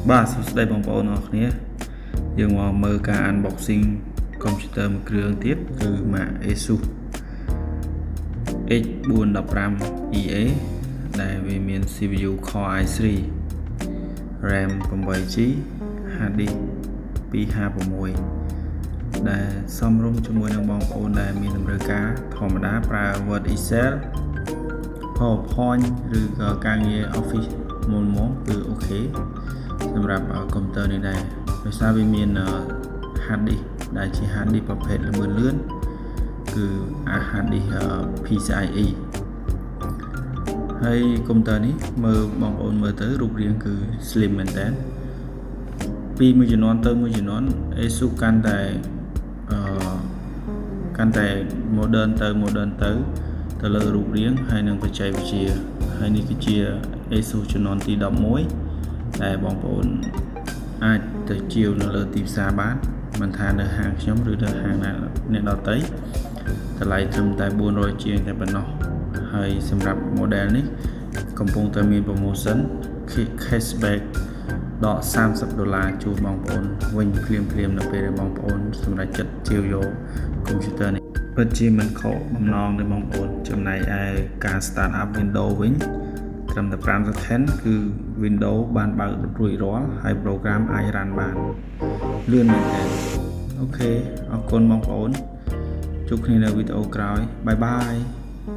បាទសួស្តីបងប្អូនអរគ្នាយើងមកមើលការ unboxing កុំព្យូទ័រមួយគ្រឿងទៀតគឺ Mac Asus X415EA ដែលវាមាន CPU Core i3 RAM 8GB Hard disk 256ដែលសមរម្យជាមួយនឹងបងប្អូនដែលមានតម្រូវការធម្មតាប្រើ Word Excel PowerPoint ឬក៏ការងារ Office មុនៗគឺអូខេសម្រាប់កុំព្យូទ័រនេះដែរដោយសារវាមាន hard disk ដែលជា hard disk ប្រភេទល្បឿនលឿនគឺ hard disk PCIe ហើយកុំព្យូទ័រនេះមើលបងប្អូនមើលទៅរូបរាងគឺ slim មែនតើពីមួយជំនាន់ទៅមួយជំនាន់ Asus កាន់តែ modern ទៅលើរូបរាងហើយនឹងបច្ចេកវិទ្យាហើយនេះគឺជា Asus ជំនាន់ទី11ដែលបងប្អូនអាចទៅជាវនៅលើទីផ្សារបានមិនថានៅហាងខ្ញុំឬនៅហាងអ្នកដទៃតម្លៃត្រឹមតែ400ជាងតែប៉ុណ្ណោះហើយសម្រាប់ model នេះកំពុងតែមាន promotion cashback ដក$30ជូនបងប្អូនវិញភ្លាមនៅពេលដែលបងប្អូនសម្រេចចិត្តជាវយកកុំព្យូទ័រនេះពិតជាមិនខកបំណងទេបងប្អូនចំណែកឯការ start up Windows វិញត្រឹមតែ5 second គឺ Windows បានបើករួចរាល់ហើយ program អាច run បានលឿនមែនទែនអូខេអរគុណបងប្អូនជួបគ្នានៅវីដេអូក្រោយបាយបាយ